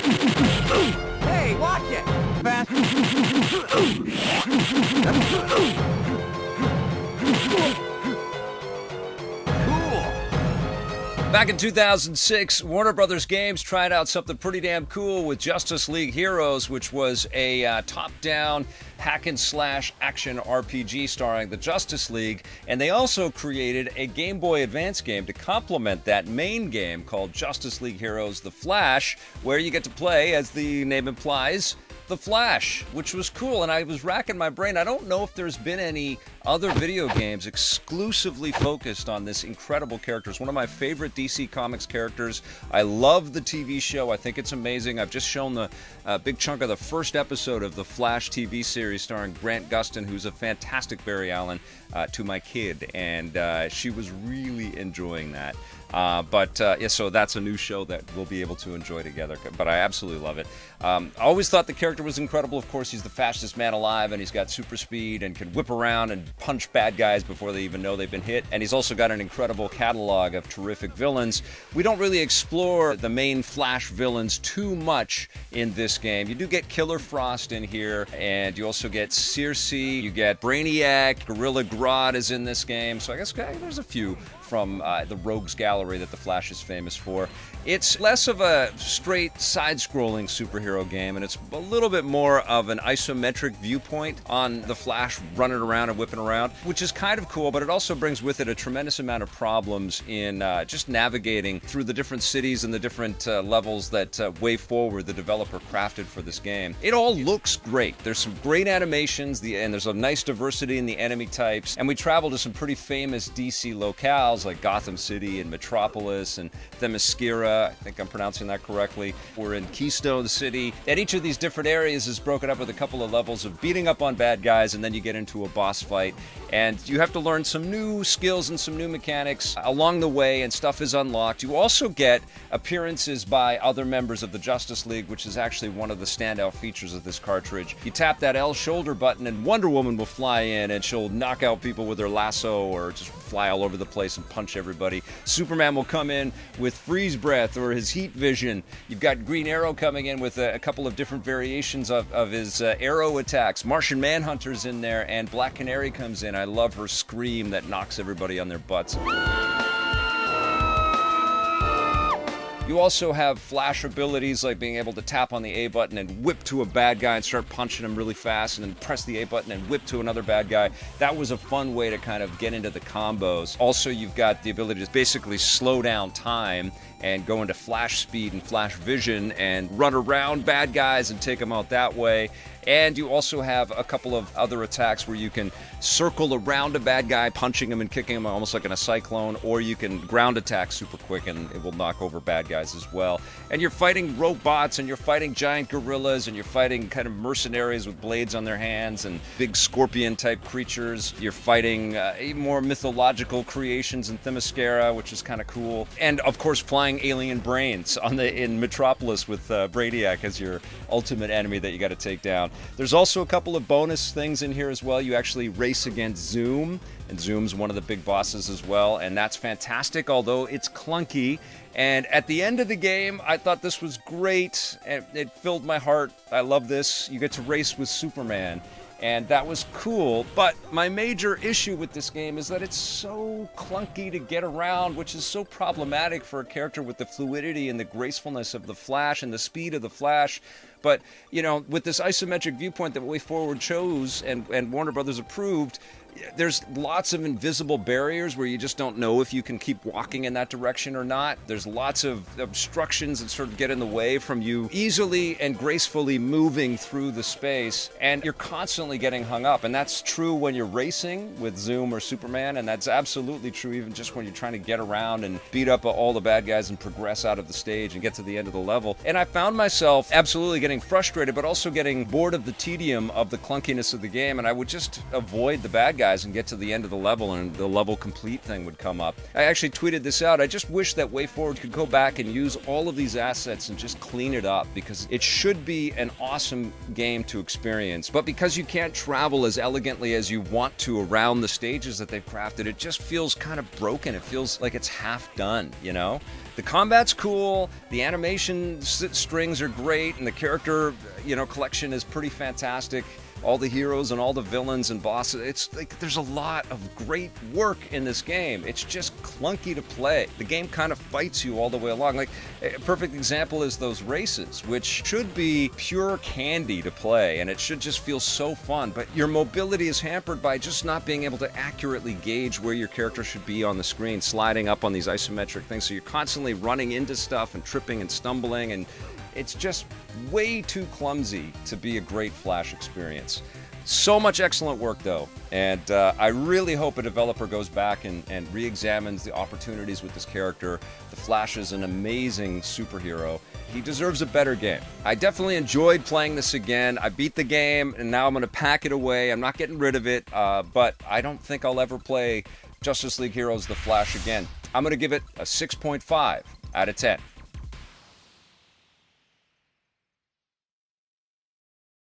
Hey, watch it! Fast. Back in 2006, Warner Brothers Games tried out something pretty damn cool with Justice League Heroes, which was a top-down hack-and-slash action RPG starring the Justice League, and they also created a Game Boy Advance game to complement that main game called Justice League Heroes The Flash, where you get to play, as the name implies, The Flash, which was cool. And I was racking my brain. I don't know if there's been any other video games exclusively focused on this incredible character. It's one of my favorite DC Comics characters. I love the TV show. I think it's amazing. I've just shown the big chunk of the first episode of the Flash TV series starring Grant Gustin, who's a fantastic Barry Allen, to my kid, and she was really enjoying that. Yeah, so that's a new show that we'll be able to enjoy together, but I absolutely love it. I always thought the character was incredible. Of course, he's the fastest man alive, and he's got super speed and can whip around and punch bad guys before they even know they've been hit. And he's also got an incredible catalog of terrific villains. We don't really explore the main Flash villains too much in this game. You do get Killer Frost in here, and you also get Circe, you get Brainiac, Gorilla Grodd is in this game, so I guess there's a few from the Rogues Gallery that the Flash is famous for. It's less of a straight side-scrolling superhero game, and it's a little bit more of an isometric viewpoint on the Flash running around and whipping around, which is kind of cool, but it also brings with it a tremendous amount of problems in just navigating through the different cities and the different levels that Way Forward, the developer, crafted for this game. It all looks great. There's some great animations, and there's a nice diversity in the enemy types, and we travel to some pretty famous DC locales like Gotham City and Metropolis and Themyscira. I think I'm pronouncing that correctly. We're in Keystone City, and each of these different areas is broken up with a couple of levels of beating up on bad guys, and then you get into a boss fight, and you have to learn some new skills and some new mechanics along the way, and stuff is unlocked. You also get appearances by other members of the Justice League, which is actually one of the standout features of this cartridge. You tap that L shoulder button, and Wonder Woman will fly in, and she'll knock out people with her lasso or just fly all over the place and punch everybody. Superman will come in with freeze breath or his heat vision. You've got Green Arrow coming in with a couple of different variations of his arrow attacks. Martian Manhunter's in there, and Black Canary comes in. I love her scream that knocks everybody on their butts. You also have Flash abilities like being able to tap on the A button and whip to a bad guy and start punching him really fast, and then press the A button and whip to another bad guy. That was a fun way to kind of get into the combos. Also, you've got the ability to basically slow down time and go into flash speed and flash vision and run around bad guys and take them out that way. And you also have a couple of other attacks where you can circle around a bad guy, punching him and kicking him almost like in a cyclone, or you can ground attack super quick and it will knock over bad guys as well. And you're fighting robots, and you're fighting giant gorillas, and you're fighting kind of mercenaries with blades on their hands and big scorpion-type creatures. You're fighting more mythological creations in Themyscira, which is kind of cool. And, of course, flying alien brains in Metropolis with Brainiac as your ultimate enemy that you got to take down. There's also a couple of bonus things in here as well. You actually race against Zoom, and Zoom's one of the big bosses as well, and that's fantastic, although it's clunky. And at the end of the game, I thought this was great, and it filled my heart. I love this. You get to race with Superman, and that was cool. But my major issue with this game is that it's so clunky to get around, which is so problematic for a character with the fluidity and the gracefulness of the Flash and the speed of the Flash. But, you know, with this isometric viewpoint that Way Forward chose and Warner Brothers approved, there's lots of invisible barriers where you just don't know if you can keep walking in that direction or not. There's lots of obstructions that sort of get in the way from you easily and gracefully moving through the space, and you're constantly getting hung up. And that's true when you're racing with Zoom or Superman, and that's absolutely true even just when you're trying to get around and beat up all the bad guys and progress out of the stage and get to the end of the level. And I found myself absolutely getting frustrated, but also getting bored of the tedium of the clunkiness of the game, and I would just avoid the bad guys and get to the end of the level, and the level complete thing would come up. I actually tweeted this out. I just wish that Way Forward could go back and use all of these assets and just clean it up, because it should be an awesome game to experience. But because you can't travel as elegantly as you want to around the stages that they've crafted, it just feels kind of broken. It feels like it's half done, you know? The combat's cool, the animation strings are great, and the character, collection is pretty fantastic. All the heroes and all the villains and bosses. It's like there's a lot of great work in this game. It's just clunky to play. The game kind of fights you all the way along. Like a perfect example is those races, which should be pure candy to play, and it should just feel so fun. But your mobility is hampered by just not being able to accurately gauge where your character should be on the screen, sliding up on these isometric things. So you're constantly running into stuff and tripping and stumbling, and it's just way too clumsy to be a great Flash experience. So much excellent work, though, and I really hope a developer goes back and re-examines the opportunities with this character. The Flash is an amazing superhero. He deserves a better game. I definitely enjoyed playing this again. I beat the game, and now I'm going to pack it away. I'm not getting rid of it, but I don't think I'll ever play Justice League Heroes The Flash again. I'm going to give it a 6.5 out of 10.